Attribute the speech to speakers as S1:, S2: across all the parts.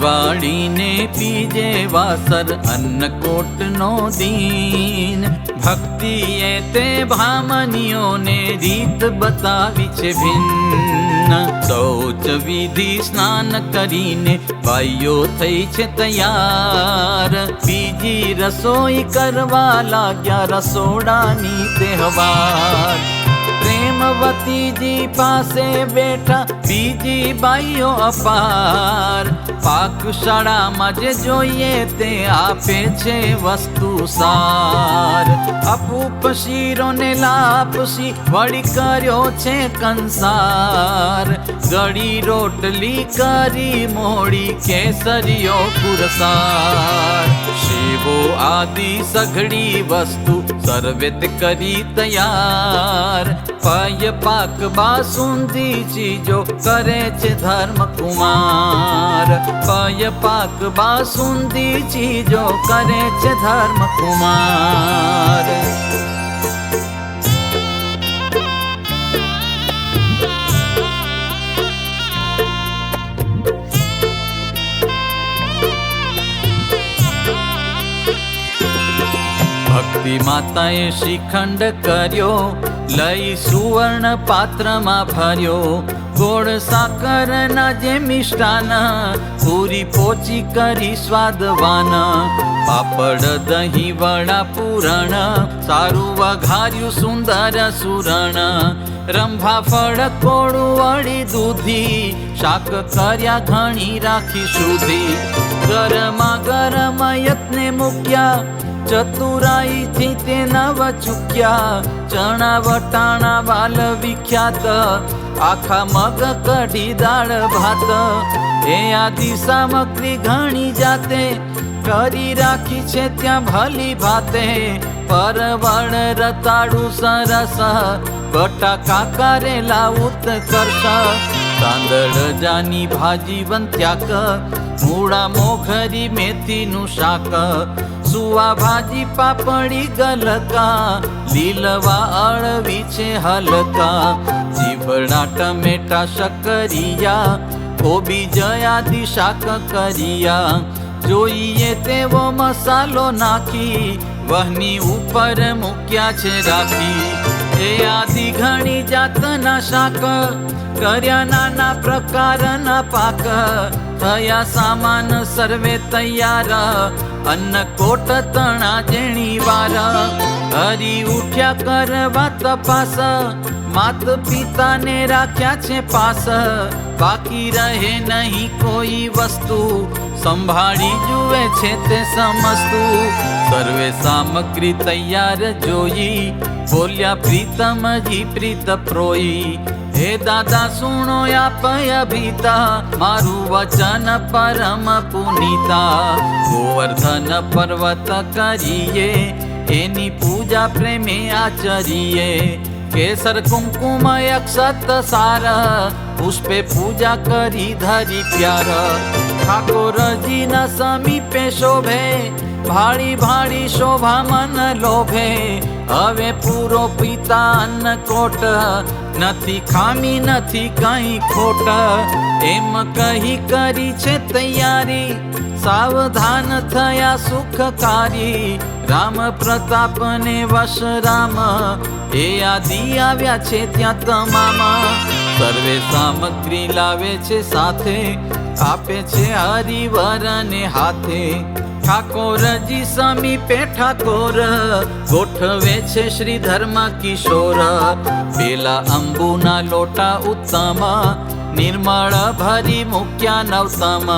S1: વાળીને પીજે વાસર અન્નકોટનો દીન। ભક્તિએ તે ભામનીઓને રીત બતાવી છે ભિન્ન। શૌચ વિધિ સ્નાન કરીને ભાઈઓ થઈ છે તૈયાર। બીજી રસોઈ કરવા લાગ્યા રસોડાની તહેવાર। પ્રેમવતીજી પાસે બેઠા બીજી બાઈઓ અપાર। પાકશાળામાં જે જોઈએ તે આપે છે વસ્તુ સાર। અપૂપ શીરોને લાપસી વળી કર્યો છે કંસાર। ગળી રોટલી કરી મોડી કેસરીઓ પુરસાર। શેવો આદિ સઘળી વસ્તુ સર્વેત કરી તૈયાર। પય પાક બાસુંદી ચીજો કરે છે ધર્મ કુમાર। પય પાક બાસુંદી ચીજો કરે છે ધર્મ કુમાર। ભક્તિ માતાએ શ્રીખંડ કર્યો લઈ સુવર્ણ પાત્રમાં ભર્યો। ગોળ સાકરના જે મિષ્ટાન પૂરી પોચી કરી સ્વાદવાન। પાપડ દહીં વડા પૂરણ સારું વઘાર્યું સુંદર સુરણ। રંભા ફળ કોળું વળી દૂધી શાક કર્યા ઘણી રાખી શુદ્ધિ। ગરમા ગરમ યત્ને મૂક્યા ચતુરાઈથી તે નવ ચૂક્યા। ચણા વટાણા વાલ વિખ્યાત આખા મગ કઢી દાળ ભાત। એ આદિ સામગ્રી ઘણી જાતે કરી રાખી છે ત્યાં ભલી ભાતે। પરવળ રતાળું સરસ બટાકા કરેલા ઉત્કર્ષ। તાંદળ જાની ભાજી વંત્યાક મૂળા મોઘરી મેથીનું શાક। સુવા ભાજી પાપડી ગલકા લીલવા અળવી છે હલકા। જીવડા ટમેટા શકરિયા કોબી જયાદી શાક કરિયા। જોઈએ તેવો મસાલો નાખી વહની ઉપર મૂક્યા છે રાખી। એ આદિ ઘણી જાતના શાક કર્યા નાના પ્રકારના પાક। થયા સામાન સર્વે તૈયાર અન્નકોટ તણા જેણી વાર। હરી ઉઠ્યા કરવા તપાસ માત પિતાને રાખ્યા છે પાસ। બાકી રહે નહીં કોઈ વસ્તુ સંભાળી જુએ છે તે સમસ્તું। સર્વે સામગ્રી તૈયાર જોઈ બોલ્યા પ્રીતમજી પ્રીત પ્રોઈ। હે દાદા સુણો આપય ભીતા મારું વચન પરમ પુનીતા। ગોવર્ધન પર્વત કરીએ એની પૂજા પ્રેમે આચરીએ। કેસર કુમકુમ અક્ષત સાર પુષ્પે પૂજા કરી ધરી પ્યાર। ઠાકોરજીના સમીપે શોભે ભાળી ભાળી શોભા મન લોભે। હવે પૂરો પિતા અન્નકોટ નથી ખામી નથી કઈ ખોટ। એમ કહી કરી છે તૈયારી સાવધાન થયા સુખકારી। રામ પ્રતાપને વશ રામ એ આદિ આવ્યા છે ત્યાં તમામ। સર્વે સામગ્રી લાવે છે સાથે આપે છે હરિવરને હાથે। ઠાકોરજી સમીપે ઠાકોર ગોઠવે છે શ્રી ધર્મ કિશોર। પેલા અંબુના લોટા ઉત્તમ નિર્મળ ભરી મૂક્યા નવતમ।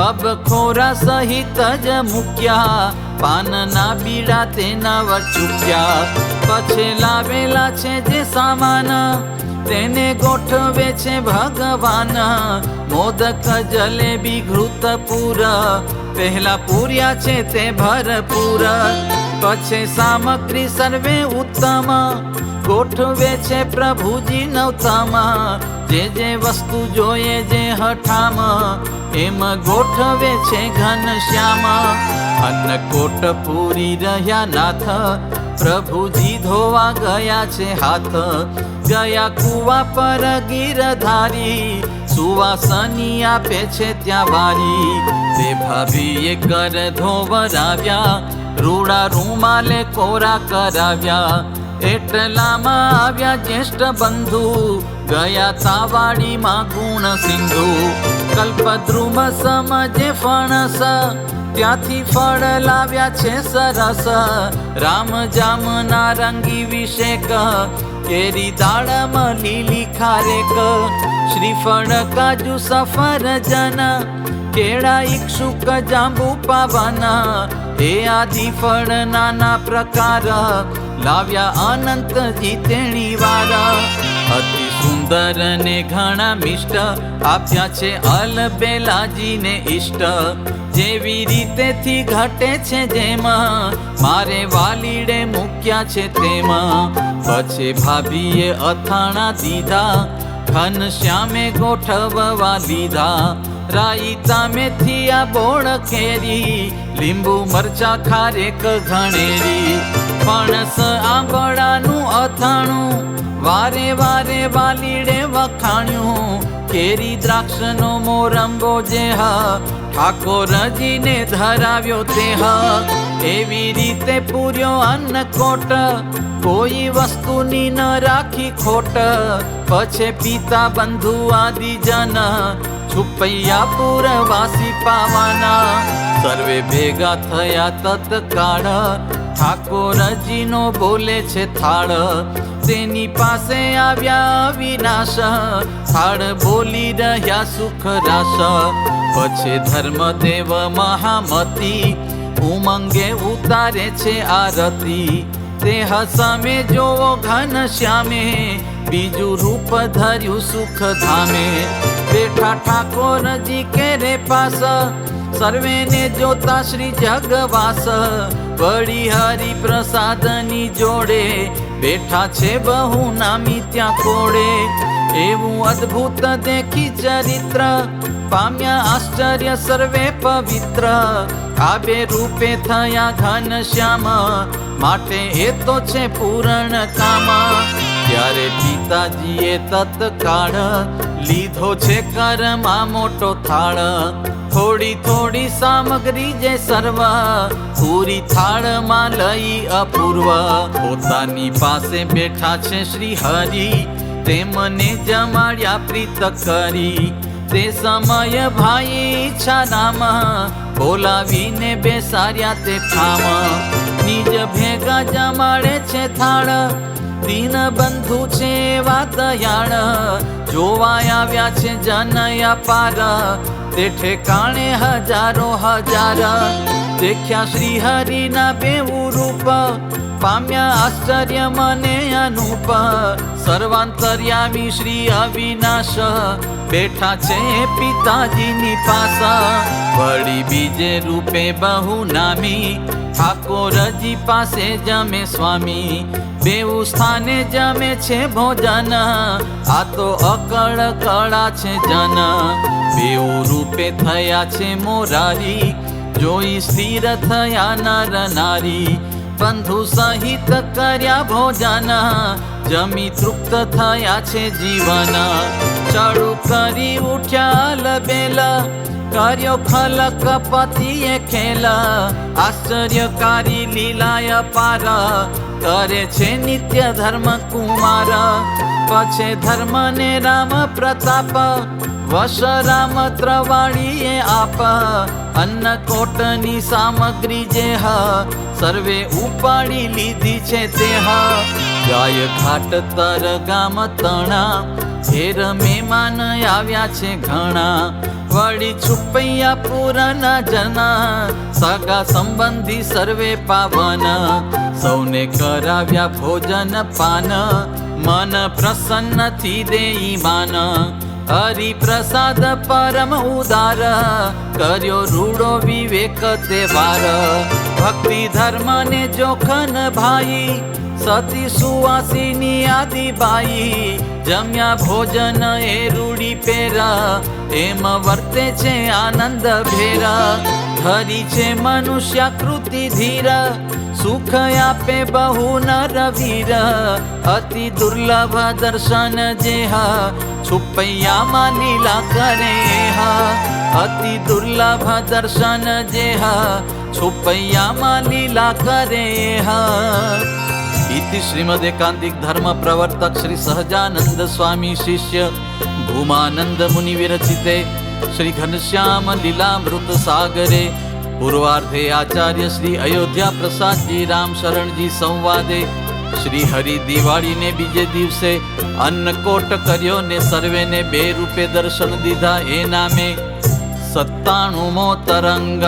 S1: અબ ખોરા સહિત જ મૂક્યા પાનના બીડા તેના વચૂક્યા। પછી લાવેલા છે જે સામાન તેને ગોઠવે છે ભગવાન। મોદક જલેબી ઘૃતપુર પહેલા પૂર્યા છે તે ભરપૂર। પછી સામગ્રી સર્વે ઉત્તમ ગોઠવે છે પ્રભુજી નવતમ। જે વસ્તુ જોઈએ જે હઠામ એમ ગોઠવે છે ઘનશ્યામ। અન્નકોટ પૂરી રહ્યા નાથ પ્રભુજી ધોવા ગયા છે હાથ, ગયા કુવા પર ગીરધારી, સુવાસની આપે છે ત્યાં વારી. તે ભાભીએ કર ધોવરાવ્યા, રૂડા રૂમાલે કોરા કરાવ્યા. એટલામાં આવ્યા જ્યેષ્ઠ બંધુ, ગયા તાવાડીમાં ગુણ સિંધુ. કલ્પદ્રુમ સમજે ફણસ, ત્યાંથી ફળ લાવ્યા છે સરસ. રામ જામ નારંગી વિષેક, કેરી દાડમ લીલી ખારેક. શ્રીફળ કાજુ સફરજન, કેળા ઈક્ષુક જાંબુ પાવન. એ આદિ ફળ નાના પ્રકાર, લાવ્યા અનંતજી તેણી વાર. અતિ સુંદર ને ઘણા મિષ્ટ, આપ્યા છે અલબેલાજીને ઈષ્ટ. જેવી રીતેથી ઘટે છે જેમાં, મારે વાલીડે મૂક્યા છે તેમાં. પછી ભાભીએ અથાણા દીધા, ઘનશ્યામે ગોઠવવા લીધા. રાઈતા મેથીયા બોળ કેરી, લીંબુ મરચા ખારેક ઘણેરી. ફણસ આંબળાનું અથાણું, વારે વારે વાલીડે વખાણ્યું. કેરી દ્રાક્ષનો મોરંબો જે ઠાકોરજીને ધરાવ્યો તે. એવી રીતે પૂર્યો અન્નકોટ, કોઈ વસ્તુની ન રાખી ખોટ. પછી પિતા બંધુ આદિ જન, છુપૈયા પુરવાસી પાવાના. સર્વે ભેગા થયા તત્કાળ, ઠાકોરજીનો બોલે છે થાળ. તેની પાસે આવ્યા અવિનાશ, થાળ બોલી રહ્યા સુખ રાશ. પછી ધર્મદેવ મહામતી, ઉમંગે ઉતારે છે આરતી. તે સામે જોવો ઘનશ્યામે, બીજું રૂપ ધર્યું સુખ ધામે. બેઠા ઠાકોરજી કેરે પાસ, સર્વેને જોતા શ્રી જગવાસ. વળી હરિ પ્રસાદની જોડે, બેઠા છે બહુ નામી ત્યાં કોડે. એવું અદ્ભુત દેખી ચરિત્ર, પામ્યા આશ્ચર્ય સર્વે પવિત્ર. આ બે રૂપે થયા ઘનશ્યામ, માટે એ તો છે પૂરણ કામ. ત્યારે પિતાજીએ તત્કાળ, લીધો છે કરમાં મોટો થાળ. થોડી થોડી સામગ્રી જે સર્વ, પૂરી થાળમાં લઈ અપૂર્વ. પોતાની પાસે બેઠા છે શ્રી હરિ, તેમને જમાડ્યા પ્રીત કરી. તે સમય ભાઈ ઈચ્છા નામ, બોલાવીને બેસાડ્યા તે ઠામ. નિજ ભેગા જમાડે છે થાળ, દીન બંધુ છે એવા દયાળ. જોવા આવ્યા છે જન અપાર, તે ઠેકાણે હજારો હજાર. દેખ્યા શ્રી હરિના બેવું રૂપ, પામ્યા આશ્ચર્ય મને અનુપ. સર્વાંતર્યામી શ્રી અવિનાશ, બેઠા છે પિતાજીની પાસા. વળી બીજે રૂપે બહુ નામી, ઠાકોરજી પાસે જમે સ્વામી. બેવું સ્થાને જમે છે ભોજન, આ તો અકળ કળા છે જન. બેવું રૂપે થયા છે મોરારી, જોઈ સ્થિર થયા નર નારી. બંધુ સહિત કર્યા ભોજન, જમી તૃપ્ત થયા છે જીવન. ચડુ કરી ઉઠ્યા અલબેલ, કર્યો ખલક પતિએ ખેલ. આશ્ચર્યકારી લીલાય પાર, કરે છે નિત્ય ધર્મ કુમાર. પછી ધર્મ ને રામ પ્રતાપ, વશ રામ ત્રવાડીએ આપ. અન્નકોટની સામગ્રી જે સર્વે ઉપાડી લીધી છે તે. ગાય ઘાટ તર ગામ તણા, ઘેર મહેમાન આવ્યા છે ઘણા. વળી છુપૈયા પૂરના જના, સગા સંબંધી સર્વે પાવન. સૌને કરાવ્યા ભોજન પાન, મન પ્રસન્ન થી દેઈ માન. હરિ પ્રસાદ પરમ ઉદાર, કર્યો રૂડો વિવેક તે વાર. ભક્તિ ધર્મ ને જોખન ભાઈ, સતી સુવાસીની આદિબાઈ. જમ્યા ભોજન એ રૂડી પેરા, એમ વર્તે છે આનંદ ભેરા. ધરી છે મનુષ્યાકૃતિ ધીર, સુખ આપે બહુ નર વીર. અતિ દુર્લભ દર્શન જેહા, છુપૈયામાં લીલા કરે હા. અતિ દુર્લભ દર્શન જેહા, છુપૈયામાં લીલા કરે હા. ઇતિ શ્રીમદ એકાંતિક ધર્મ પ્રવર્તક શ્રી સહજાનંદ સ્વામી શિષ્ય ભૂમાનંદ મુનિ વિરચિતે શ્રી ઘનશ્યામ લીલામૃત સાગરે પૂર્વાર્ધે આચાર્ય શ્રી અયોધ્યા પ્રસાદજી રામ શરણજી સંવાદે શ્રી હરિ દિવાળીને બીજે દિવસે અન્નકોટ કર્યો ને સર્વેને 2 રૂપે દર્શન દીધા. એ નામે 97મો તરંગ.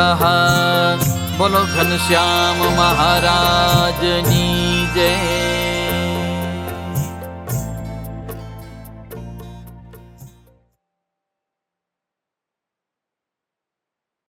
S1: બોલો ઘનશ્યામ મહારાજની જય.